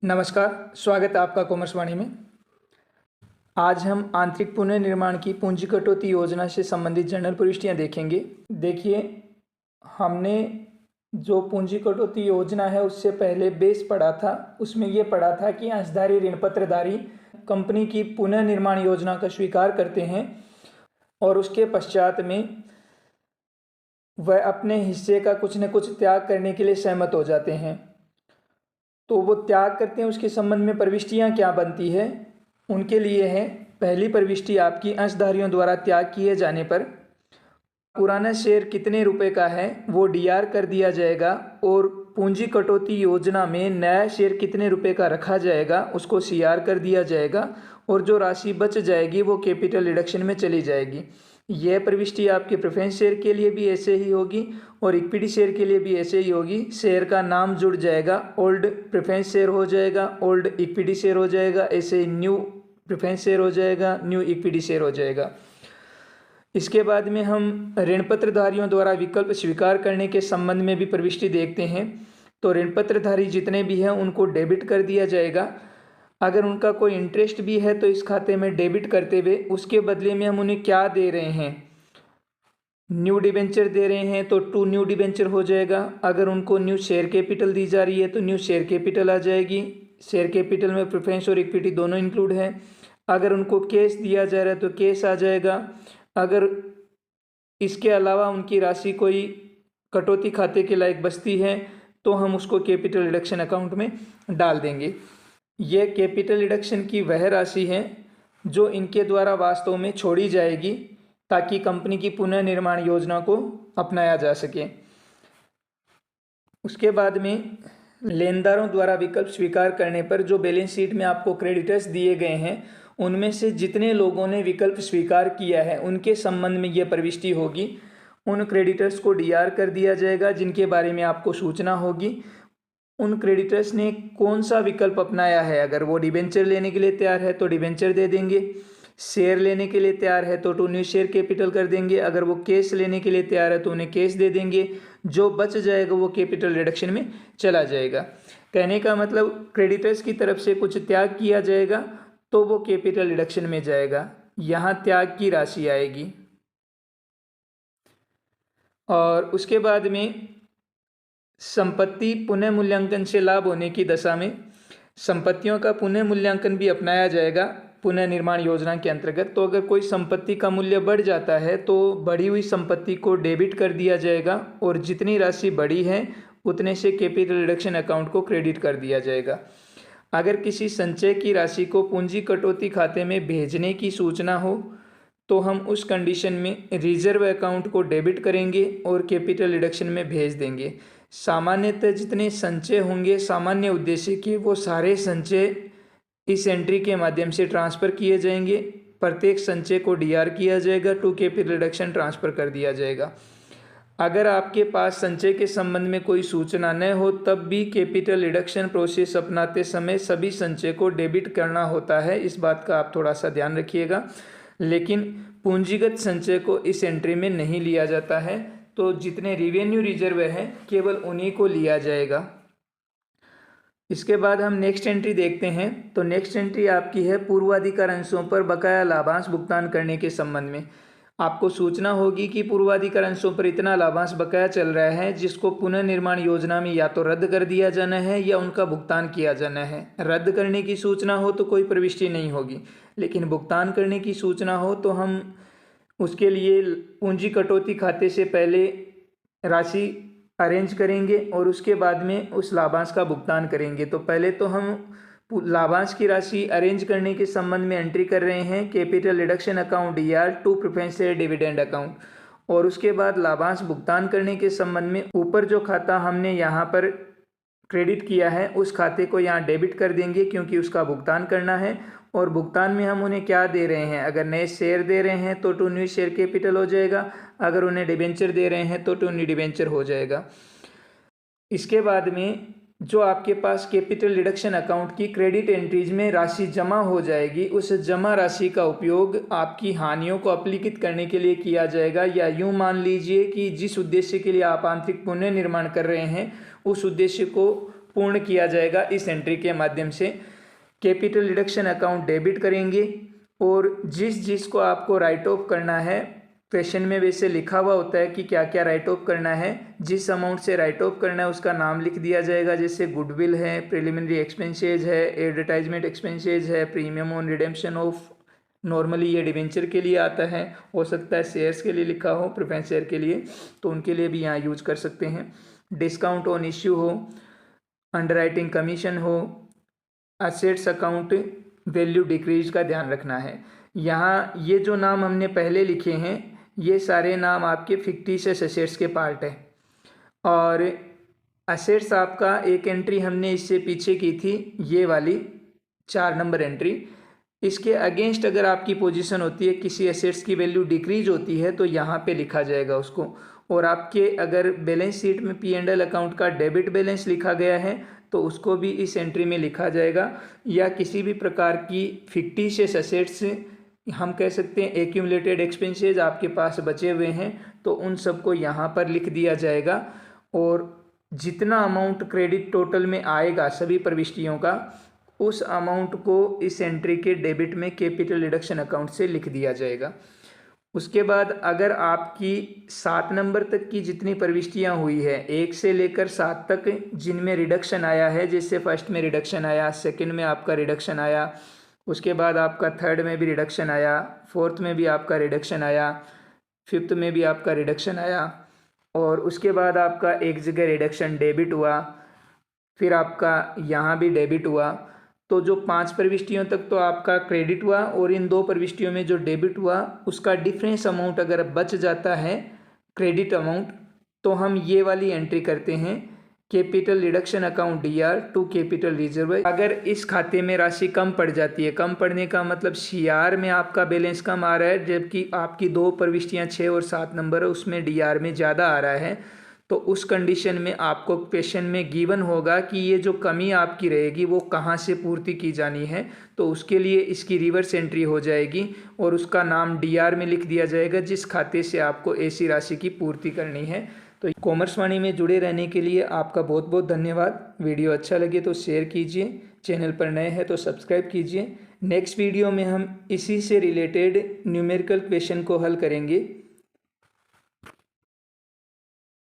नमस्कार, स्वागत है आपका कॉमर्स वाणी में। आज हम आंतरिक पुनर्निर्माण की पूंजी कटौती योजना से संबंधित जनरल प्रविष्टियाँ देखेंगे। देखिए, हमने जो पूंजी कटौती योजना है उससे पहले बेस पढ़ा था। उसमें ये पढ़ा था कि अंशधारी ऋण पत्रधारी कंपनी की पुनर्निर्माण योजना का स्वीकार करते हैं और उसके पश्चात में वह अपने हिस्से का कुछ न कुछ त्याग करने के लिए सहमत हो जाते हैं। तो वो त्याग करते हैं, उसके संबंध में प्रविष्टियाँ क्या बनती है उनके लिए है। पहली प्रविष्टि आपकी अंशधारियों द्वारा त्याग किए जाने पर पुराना शेयर कितने रुपए का है वो डीआर कर दिया जाएगा और पूंजी कटौती योजना में नया शेयर कितने रुपए का रखा जाएगा उसको सीआर कर दिया जाएगा और जो राशि बच जाएगी वो कैपिटल रिडक्शन में चली जाएगी। यह प्रविष्टि आपके प्रेफरेंस शेयर के लिए भी ऐसे ही होगी और इक्विटी शेयर के लिए भी ऐसे ही होगी। शेयर का नाम जुड़ जाएगा, ओल्ड प्रेफरेंस शेयर हो जाएगा, ओल्ड इक्विटी शेयर हो जाएगा, ऐसे न्यू प्रेफरेंस शेयर हो जाएगा, न्यू इक्विटी शेयर हो जाएगा। इसके बाद में हम ऋण पत्रधारियों द्वारा विकल्प स्वीकार करने के संबंध में भी प्रविष्टि देखते हैं। तो ऋण पत्रधारी जितने भी हैं उनको डेबिट कर दिया जाएगा। अगर उनका कोई इंटरेस्ट भी है तो इस खाते में डेबिट करते हुए उसके बदले में हम उन्हें क्या दे रहे हैं, न्यू डिबेंचर दे रहे हैं तो टू न्यू डिबेंचर हो जाएगा। अगर उनको न्यू शेयर कैपिटल दी जा रही है तो न्यू शेयर कैपिटल आ जाएगी। शेयर कैपिटल में प्रेफरेंस और इक्विटी दोनों इंक्लूड है। अगर उनको कैश दिया जा रहा है तो कैश आ जाएगा। अगर इसके अलावा उनकी राशि कोई कटौती खाते के लायक बचती है तो हम उसको कैपिटल रिडक्शन अकाउंट में डाल देंगे। यह कैपिटल रिडक्शन की वह राशि है जो इनके द्वारा वास्तव में छोड़ी जाएगी ताकि कंपनी की पुनर्निर्माण योजना को अपनाया जा सके। उसके बाद में लेनदारों द्वारा विकल्प स्वीकार करने पर जो बैलेंस शीट में आपको क्रेडिटर्स दिए गए हैं उनमें से जितने लोगों ने विकल्प स्वीकार किया है उनके संबंध में यह प्रविष्टि होगी। उन क्रेडिटर्स को डीआर कर दिया जाएगा जिनके बारे में आपको सूचना होगी। उन क्रेडिटर्स ने कौन सा विकल्प अपनाया है, अगर वो डिबेंचर लेने के लिए तैयार है तो डिबेंचर दे देंगे, शेयर लेने के लिए तैयार है तो टू न्यू शेयर कैपिटल कर देंगे, अगर वो कैश लेने के लिए तैयार है तो उन्हें कैश दे देंगे। जो बच जाएगा वो कैपिटल रिडक्शन में चला जाएगा। कहने का मतलब क्रेडिटर्स की तरफ से कुछ त्याग किया जाएगा तो वो कैपिटल रिडक्शन में जाएगा। यहाँ त्याग की राशि आएगी। और उसके बाद में संपत्ति पुनः मूल्यांकन से लाभ होने की दशा में संपत्तियों का पुनः मूल्यांकन भी अपनाया जाएगा पुनर्निर्माण योजना के अंतर्गत। तो अगर कोई संपत्ति का मूल्य बढ़ जाता है तो बढ़ी हुई संपत्ति को डेबिट कर दिया जाएगा और जितनी राशि बढ़ी है उतने से कैपिटल रिडक्शन अकाउंट को क्रेडिट कर दिया जाएगा। अगर किसी संचय की राशि को पूंजी कटौती खाते में भेजने की सूचना हो तो हम उस कंडीशन में रिजर्व अकाउंट को डेबिट करेंगे और कैपिटल रिडक्शन में भेज देंगे। सामान्यतः जितने संचय होंगे सामान्य उद्देश्य के वो सारे संचय इस एंट्री के माध्यम से ट्रांसफ़र किए जाएंगे। प्रत्येक संचय को डीआर किया जाएगा, टू कैपिटल रिडक्शन ट्रांसफ़र कर दिया जाएगा। अगर आपके पास संचय के संबंध में कोई सूचना न हो तब भी कैपिटल रिडक्शन प्रोसेस अपनाते समय सभी संचय को डेबिट करना होता है। इस बात का आप थोड़ा सा ध्यान रखिएगा। लेकिन पूंजीगत संचय को इस एंट्री में नहीं लिया जाता है, तो जितने रिवेन्यू रिजर्व हैं केवल उन्हीं को लिया जाएगा। इसके बाद हम नेक्स्ट एंट्री देखते हैं। तो नेक्स्ट एंट्री आपकी है पूर्वाधिकार अंशों पर बकाया लाभांश भुगतान करने के संबंध में। आपको सूचना होगी कि पूर्वाधिकार अंशों पर इतना लाभांश बकाया चल रहा है जिसको पुनर्निर्माण योजना में या तो रद्द कर दिया जाना है या उनका भुगतान किया जाना है। रद्द करने की सूचना हो तो कोई प्रविष्टि नहीं होगी, लेकिन भुगतान करने की सूचना हो तो हम उसके लिए पूंजी कटौती खाते से पहले राशि अरेंज करेंगे और उसके बाद में उस लाभांश का भुगतान करेंगे। तो पहले तो हम लाभांश की राशि अरेंज करने के संबंध में एंट्री कर रहे हैं capital reduction account DR to preference share dividend account, और उसके बाद लाभांश भुगतान करने के संबंध में ऊपर जो खाता हमने यहाँ पर क्रेडिट किया है उस खाते को यहाँ डेबिट कर देंगे क्योंकि उसका भुगतान करना है। और भुगतान में हम उन्हें क्या दे रहे हैं, अगर नए शेयर दे रहे हैं तो टू न्यू शेयर कैपिटल हो जाएगा, अगर उन्हें डिबेंचर दे रहे हैं तो टू न्यू डिबेंचर हो जाएगा। इसके बाद में जो आपके पास कैपिटल रिडक्शन अकाउंट की क्रेडिट एंट्रीज में राशि जमा हो जाएगी उस जमा राशि का उपयोग आपकी हानियों को अपलिखित करने के लिए किया जाएगा। या यूँ मान लीजिए कि जिस उद्देश्य के लिए आप आंतरिक पुनर्निर्माण कर रहे हैं उस उद्देश्य को पूर्ण किया जाएगा इस एंट्री के माध्यम से। कैपिटल रिडक्शन अकाउंट डेबिट करेंगे और जिस को आपको राइट ऑफ करना है, क्वेश्चन में वैसे लिखा हुआ होता है कि क्या क्या राइट ऑफ करना है। जिस अमाउंट से राइट ऑफ करना है उसका नाम लिख दिया जाएगा, जैसे गुडविल है, प्रिलिमिनरी एक्सपेंसेज है, एडवर्टाइजमेंट एक्सपेंसेज है, premium on redemption of, normally ये डिवेंचर के लिए आता है, हो सकता है शेयर्स के लिए लिखा हो, प्रेफरेंस शेयर के लिए, तो उनके लिए भी यहाँ यूज कर सकते हैं। डिस्काउंट ऑन इश्यू हो, अंडरराइटिंग कमीशन हो, असेट्स अकाउंट वैल्यू डिक्रीज का ध्यान रखना है। यहाँ ये जो नाम हमने पहले लिखे हैं ये सारे नाम आपके फिक्टिशियस असेट्स के पार्ट है। और असेट्स आपका एक एंट्री हमने इससे पीछे की थी, ये वाली 4 नंबर एंट्री। इसके अगेंस्ट अगर आपकी पोजीशन होती है, किसी एसेट्स की वैल्यू डिक्रीज होती है, तो यहाँ पे लिखा जाएगा उसको। और आपके अगर बैलेंस शीट में P&L अकाउंट का डेबिट बैलेंस लिखा गया है तो उसको भी इस एंट्री में लिखा जाएगा। या किसी भी प्रकार की फिक्टिशियस एसेट्स, हम कह सकते हैं एक्यूमुलेटेड एक्सपेंसेस आपके पास बचे हुए हैं, तो उन सबको यहाँ पर लिख दिया जाएगा। और जितना अमाउंट क्रेडिट टोटल में आएगा सभी प्रविष्टियों का, उस अमाउंट को इस एंट्री के डेबिट में कैपिटल रिडक्शन अकाउंट से लिख दिया जाएगा। उसके बाद अगर आपकी 7 नंबर तक की जितनी प्रविष्टियाँ हुई है, 1 से लेकर 7 तक जिनमें रिडक्शन आया है, जैसे फर्स्ट में रिडक्शन आया, सेकंड में आपका रिडक्शन आया, उसके बाद आपका थर्ड में भी रिडक्शन आया, फोर्थ में भी आपका रिडक्शन आया, फिफ्थ में भी आपका रिडक्शन आया, और उसके बाद आपका एक जगह रिडक्शन डेबिट हुआ, फिर आपका यहाँ भी डेबिट हुआ। तो जो 5 प्रविष्टियों तक तो आपका क्रेडिट हुआ, और इन 2 प्रविष्टियों में जो डेबिट हुआ उसका डिफरेंस अमाउंट अगर बच जाता है क्रेडिट अमाउंट, तो हम ये वाली एंट्री करते हैं capital reduction account DR to capital reserve. अगर इस खाते में राशि कम पड़ जाती है, कम पड़ने का मतलब CR में आपका बैलेंस कम आ रहा है, जबकि आपकी 2 प्रविष्टियाँ 6 और 7 नंबर है उसमें DR में ज़्यादा आ रहा है, तो उस कंडीशन में आपको क्वेश्चन में गिवन होगा कि ये जो कमी आपकी रहेगी वो कहाँ से पूर्ति की जानी है। तो उसके लिए इसकी रिवर्स एंट्री हो जाएगी और उसका नाम DR में लिख दिया जाएगा, जिस खाते से आपको ऐसी राशि की पूर्ति करनी है। तो कॉमर्स वाणी में जुड़े रहने के लिए आपका बहुत बहुत धन्यवाद। वीडियो अच्छा लगे तो शेयर कीजिए, चैनल पर नए हैं तो सब्सक्राइब कीजिए। नेक्स्ट वीडियो में हम इसी से रिलेटेड न्यूमेरिकल क्वेश्चन को हल करेंगे।